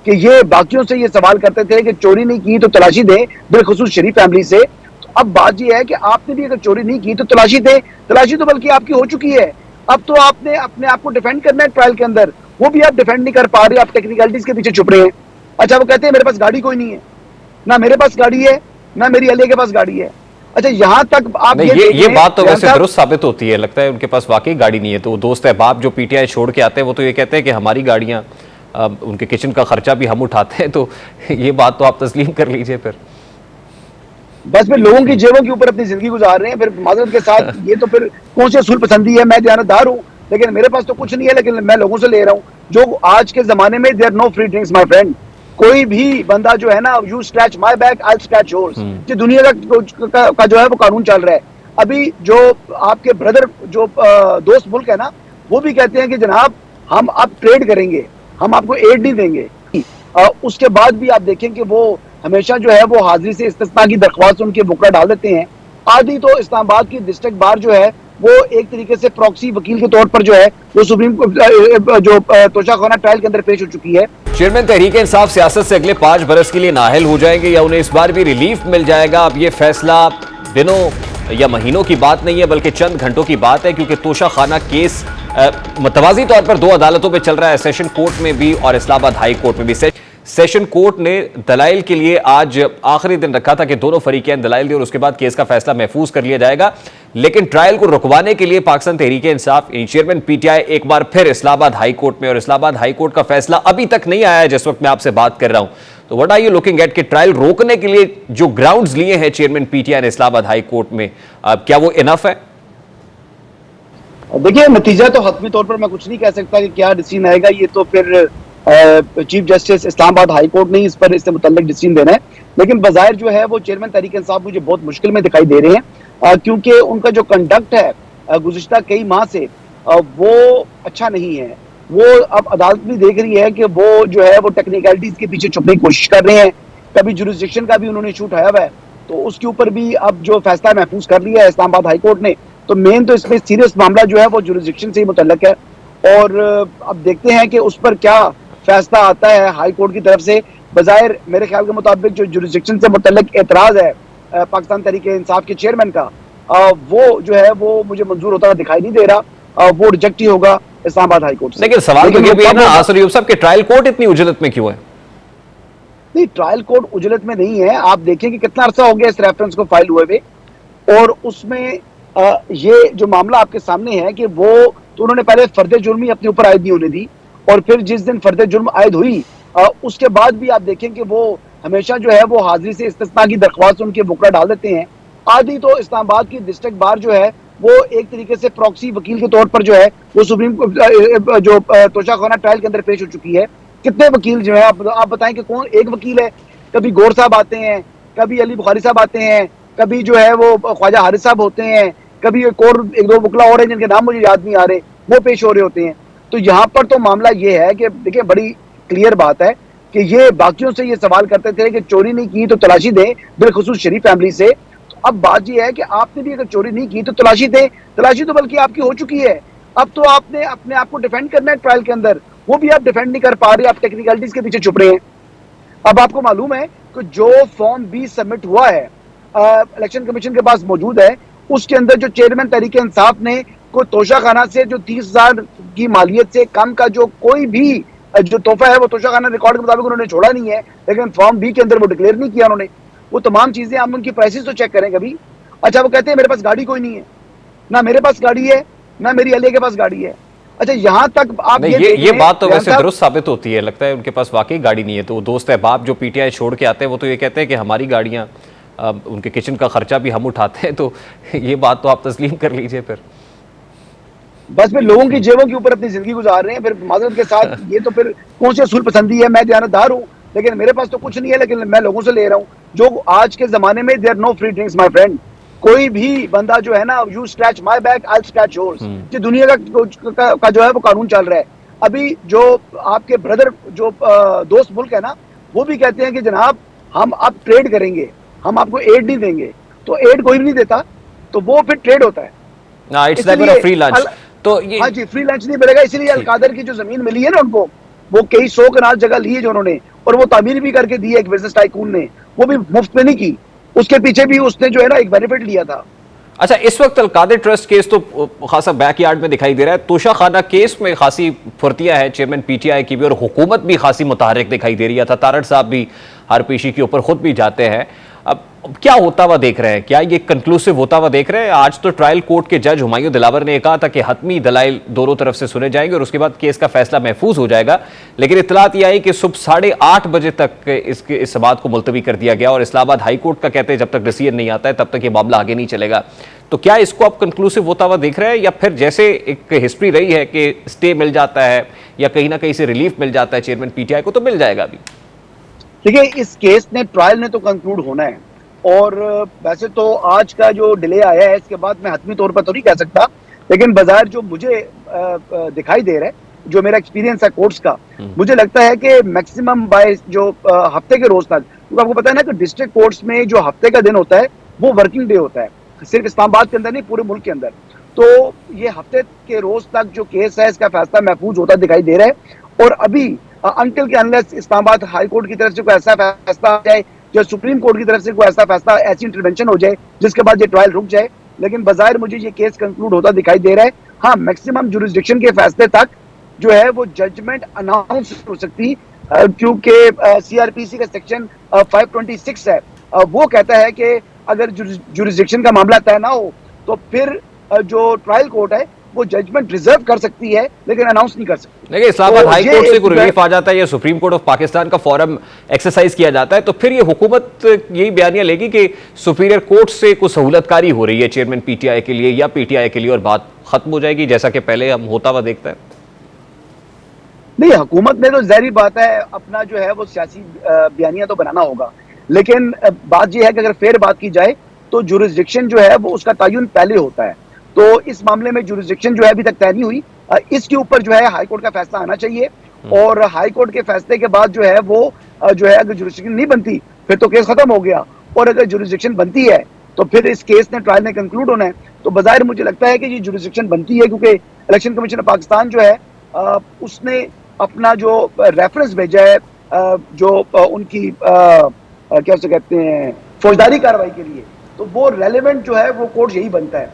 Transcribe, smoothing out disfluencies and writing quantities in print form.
कि ये बाकियों से ये सवाल करते थे कि चोरी नहीं की तो तलाशी दें, बिलखुसूस शरीफ फैमिली से। तो अब बात ये है कि आपने भी अगर चोरी नहीं की तो तलाशी दें। तलाशी तो बल्कि आपकी हो चुकी है। अब तो आपने अपने आप को डिफेंड करना है ट्रायल के अंदर, वो भी आप डिफेंड नहीं कर पा रहे, आप टेक्निकलिटीज के पीछे छुप रहे हैं। अच्छा, वो कहते हैं मेरे पास गाड़ी कोई नहीं है, ना मेरे पास गाड़ी है ना मेरी अली के पास गाड़ी है। अच्छा, यहां तक आप नहीं, ये बात तो वैसे साहब, दुरुस्त साबित होती है। लगता है उनके पास वाकई गाड़ी नहीं है। तो वो दोस्त है बाप जो पीटीआई छोड़ के आते हैं वो तो ये कहते हैं कि हमारी गाड़ियां, उनके किचन का खर्चा भी हम उठाते हैं। तो ये बात तो आप तस्लीम कर लीजिए फिर। बस फिर लोगों की जेबों के ऊपर अपनी जिंदगी गुजार रहे हैं। फिर माजरत के साथ ये तो फिर कौन सी असूल पसंदी है। मैं दयानतदार हूं, लेकिन मेरे पास तो कुछ नहीं है, लेकिन मैं लोगों से ले रहा हूं। जो आज के जमाने में there no free drinks my friend. कोई भी बंदा जो है ना, you scratch my back I scratch yours, ये दुनिया का जो है वो कानून चल रहा है। अभी जो आपके ब्रदर जो दोस्त मुल्क है ना, वो भी कहते हैं कि जनाब हम अब ट्रेड करेंगे, हम आपको एड नहीं देंगे। उसके बाद भी आप देखें कि वो हमेशा जो है वो हाजिरी से इस्तिस्ना की दरख्वास्त उनके बुकरा डाल देते हैं। आदि तो इस्लामाबाद की डिस्ट्रिक्ट बार जो है वो एक तरीके से प्रॉक्सी वकील के तौर पर जो है वो सुप्रीम जो तोशाखाना ट्रायल के अंदर पेश हो चुकी है। चेयरमैन तहरीक इंसाफ सियासत से अगले 5 बरस के लिए नाअहल हो जाएंगे या उन्हें इस बार भी रिलीफ मिल जाएगा? अब ये फैसला दिनों या महीनों की बात नहीं है बल्कि चंद घंटों की बात है, क्योंकि तोशाखाना केस मतवाजी तौर पर 2 अदालतों में चल रहा है, सेशन कोर्ट में भी और इस्लामाबाद हाई कोर्ट में भी। सेशन कोर्ट ने दलाइल के लिए आज आखिरी दिन रखा था कि दोनों फरीकैन दलाइल दें और उसके बाद केस का फैसला महफूज कर लिया जाएगा। लेकिन ट्रायल को रुकवाने के लिए पाकिस्तान तहरीक इंसाफ चेयरमैन पीटीआई एक बार फिर इस्लामाबाद हाई कोर्ट में, और इस्लामाबाद हाई कोर्ट का फैसला अभी तक नहीं आया है जिस वक्त मैं आपसे बात कर रहा हूं। तो what are you looking at कि ट्रायल रोकने के लिए जो ग्राउंड्स लिए हैं चेयरमैन पीटीआई ने इस्लामाबाद हाई कोर्ट में, क्या वो इनफ है? देखिए, नतीजा तो हतमी तौर पर मैं कुछ नहीं कह सकता कि क्या डिसीजन आएगा। ये तो फिर chief justice Islamabad high court ने इस पर इससे मुतल्लिक डिसीजन देना है। लेकिन बज़ाहिर जो है वो चेयरमैन तहरीक इंसाफ मुझे बहुत मुश्किल में दिखाई दे रहे हैं, क्योंकि उनका जो कंडक्ट है गुज़िश्ता कई माह से वो अच्छा नहीं है। वो अब अदालत भी देख रही है कि वो जो है वो टेक्निकलिटीज के पीछे छुपने की कोशिश कर रहे हैं। कभी जुरिस्डिक्शन का भी उन्होंने इशू उठाया हुआ है, तो उसके ऊपर भी अब जो फैसला महफूज कर लिया है इस्लामाबाद हाई कोर्ट ने। तो मेन तो इसमें सीरियस मामला जो है वो जुरिस्डिक्शन से ही मुतल्लक है, और अब देखते हैं कि उस पर क्या फैसला आता है हाई कोर्ट की तरफ से। बजायर मेरे ख्याल के मुताबिक जो जुरिस्डिक्शन से मुतल्लक एतराज है पाकिस्तान तहरीक इंसाफ के चेयरमैन का, वो जो है वो मुझे मंजूर होता हुआ दिखाई नहीं दे रहा। वो रिजेक्ट ही होगा इस्लामाबाद हाई कोर्ट से। लेकिन सवाल तो ये भी है ना आसर यूब साहब कि ट्रायल कोर्ट इतनी उजलत में क्यों है? नहीं, ट्रायल कोर्ट उजलत में नहीं है। आप देखें कि कितना अरसा हो गया इस रेफरेंस को फाइल हुए हुए, और उसमें ये जो मामला आपके सामने है कि वो तो उन्होंने पहले फर्द जुर्म ही अपने ऊपर आयद नहीं होने दी, और फिर जिस दिन फर्द जुर्म आयद हुई उसके बाद भी आप देखें कि वो हमेशा जो है वो हाजिरी से इस्तिस्ना की दरख्वास्त उनके बुकरा डाल देते हैं। आदि तो इस्लामाबाद की डिस्ट्रिक्ट बार जो है वो एक तरीके से प्रॉक्सी वकील के तौर पर जो है वो सुप्रीम जो तोशाखाना ट्रायल के अंदर पेश हो चुकी है। कितने वकील जो है आप बताएं कि कौन एक वकील है? कभी गौर साहब आते हैं, कभी अली बुखारी साहब आते हैं, कभी जो है वो ख्वाजा हारिस साहब होते हैं, कभी एक दो वकला और हैं जिनके नाम मुझे याद नहीं आ रहे, वो पेश हो रहे होते हैं। तो यहाँ पर तो मामला ये है कि देखिए बड़ी क्लियर बात है कि ये बाकियों से ये सवाल करते थे कि चोरी नहीं की तो तलाशी दें, बिलखुसूस शरीफ फैमिली से। तो अब बात ये है कि आपने भी अगर चोरी नहीं की तो तलाशी दें। तलाशी तो बल्कि आपकी हो चुकी है। अब तो आपने अपने आप को डिफेंड करना है ट्रायल के अंदर, वो भी आप डिफेंड नहीं कर पा रहे, आप टेक्निकलिटीज के पीछे छुप रहे हैं। अब आपको मालूम है कि जो फॉर्म 20 सबमिट हुआ है इलेक्शन कमीशन के पास मौजूद है, उसके अंदर जो चेयरमैन तहरीक इंसाफ ने को तोशाखाना से जो 30,000 की मालियत से कम का जो कोई भी जो तोहफा है वो तोशाखाना रिकॉर्ड के मुताबिक उन्होंने छोड़ा नहीं है, लेकिन फॉर्म बी के अंदर वो डिक्लेयर नहीं किया उन्होंने। वो तमाम चीजें हम उनकी प्राइसेस तो चेक करें कभी। अच्छा, वो कहते हैं मेरे पास गाड़ी कोई नहीं है, ना मेरे पास गाड़ी है ना मेरी अली के पास गाड़ी है। अच्छा, यहां तक आप ये बात तो वैसे दुरुस्त साबित होती है। लगता है उनके पास वाकई गाड़ी नहीं है। तो वो दोस्त है बाप जो पीटीआई छोड़ के आते हैं वो तो ये कहते हैं कि हमारी गाड़ियां, उनके किचन का खर्चा भी हम उठाते हैं। तो ये बात तो आप तस्लीम कर लीजिए फिर। बस फिर लोगों की जेबों के ऊपर अपनी जिंदगी गुजार रहे हैं। फिर माजरत के साथ ये तो फिर कौन सी असूल पसंदी है। मैं दयानतदार हूं, लेकिन मेरे पास तो कुछ नहीं है, लेकिन मैं लोगों से ले रहा हूं। जो आज के जमाने में there no free drinks my friend. कोई भी बंदा जो है ना, you scratch my back I scratch yours, ये दुनिया का जो है वो कानून चल रहा है। अभी जो आपके ब्रदर जो दोस्त मुल्क है ना, वो भी कहते हैं कि जनाब हम अब ट्रेड करेंगे, हम आपको एड नहीं देंगे। तो एड कोई भी नहीं देता, तो वो फिर ट्रेड होता है। It's like free lunch. तो ये हाँ जी, फ्री लंच नहीं मिलेगा। इसलिए अलकादर की जो जमीन मिली है ना उनको, वो कई 100 कनाल जगह ली है जो उन्होंने, और वो तामीर भी करके दी है एक बिजनेस टाइकून ने, वो भी मुफ्त में नहीं की, उसके पीछे भी उसने जो है ना एक बेनिफिट लिया था। अच्छा, इस वक्त अलकादिर ट्रस्ट केस तो खासा बैकयार्ड में दिखाई दे रहा है। तोशा खाना केस में खासी फुर्तियां है चेयरमैन पीटीआई की भी, और हुकूमत भी खासी मुतहरिक दिखाई दे रही है। तारड़ साहब भी हर पेशी के ऊपर खुद भी जाते हैं। अब क्या होता हुआ देख रहे हैं? क्या ये कंक्लूसिव होता हुआ देख रहे हैं? आज तो ट्रायल कोर्ट के जज हुमायूं दिलावर ने कहा था कि हतमी दलाइल दोनों तरफ से सुने जाएंगे और उसके बाद केस का फैसला महफूज हो जाएगा, लेकिन इतलात यह आई कि सुबह 8:30 बजे तक इस समाअत को मुलतवी कर दिया गया और इस्लामाबाद हाई कोर्ट का कहते हैं जब तक डिसीजन नहीं आता है तब तक ये मामला आगे नहीं चलेगा। तो क्या इसको आप कंक्लूसिव होता हुआ देख रहे हैं, या फिर जैसे एक हिस्ट्री रही है कि स्टे मिल जाता है या कहीं ना कहीं से रिलीफ मिल जाता है चेयरमैन पीटीआई को, तो मिल जाएगा अभी? देखिए, इस केस ने, ट्रायल ने तो कंक्लूड होना है, और वैसे तो आज का जो डिले आया है इसके बाद मैं हतमी तौर पर तो नहीं कह सकता, लेकिन बाजार जो मुझे दिखाई दे रहा है, जो मेरा एक्सपीरियंस है कोर्ट्स का, मुझे लगता है कि मैक्सिमम बाय जो हफ्ते के रोज तक, क्योंकि आपको पता है ना कि डिस्ट्रिक्ट कोर्ट्स में जो हफ्ते का दिन होता है वो वर्किंग डे होता है, सिर्फ इस्लामाबाद के अंदर नहीं, पूरे मुल्क के अंदर। तो ये हफ्ते के रोज तक जो केस है इसका फैसला महफूज होता दिखाई दे रहा है, और अभी अंटिल के अनलेस इस्लामाबाद हाई कोर्ट की तरफ से कोई ऐसा फैसला आ जाए, या सुप्रीम कोर्ट की तरफ से कोई ऐसा फैसला, ऐसी इंटरवेंशन हो जाए जिसके बाद ये ट्रायल रुक जाए, लेकिन बाज़ाहिर मुझे ये केस कंक्लूड होता दिखाई दे रहा है। हाँ, मैक्सिमम जुरिस्डिक्शन के फैसले तक जो है वो जजमेंट अनाउंस हो सकती, क्योंकि सीआरपीसी का सेक्शन 526 है, वो कहता है कि अगर जुरिस्डिक्शन का मामला तय ना हो तो फिर जो ट्रायल कोर्ट है वो जजमेंट रिजर्व कर सकती है, लेकिन अनाउंस नहीं कर सकती। देखिए, इस्लामाबाद तो हाई कोर्ट से कोई ये रिलीफ आ जाता है या सुप्रीम कोर्ट ऑफ पाकिस्तान का फॉरम एक्सरसाइज किया जाता है, तो फिर ये हुकूमत यही बयानिया लेगी कि सुपीरियर कोर्ट से कुछ सहूलतकारी हो रही है चेयरमैन पीटीआई के लिए या पीटीआई के लिए, और बात खत्म हो जाएगी, जैसा कि पहले हम होता हुआ देखता है। नहीं, हुकूमत ने तो ज़ाहिर बात है अपना जो है वो सियासी बयानिया तो बनाना होगा, लेकिन बात यह है कि अगर फेयर बात की जाए तो जुरिस्डिक्शन जो है वो उसका तयन पहले होता है। तो इस मामले में जुरिस्डिक्शन जो है अभी तक तय नहीं हुई, इसके ऊपर जो है हाई कोर्ट का फैसला आना चाहिए, और हाई कोर्ट के फैसले के बाद जो है वो जो है, अगर जुरिस्डिक्शन नहीं बनती फिर तो केस खत्म हो गया, और अगर जुरिस्डिक्शन बनती है तो फिर इस केस ने, ट्रायल ने कंक्लूड होना है। तो बाज़ाहिर मुझे लगता है कि ये जुरिस्डिक्शन बनती है, क्योंकि इलेक्शन कमीशन ऑफ पाकिस्तान जो है उसने अपना जो रेफरेंस भेजा है, जो उनकी क्या उसे कहते हैं फौजदारी कार्रवाई के लिए, तो वो रेलेवेंट जो है वो कोर्ट यही बनता है।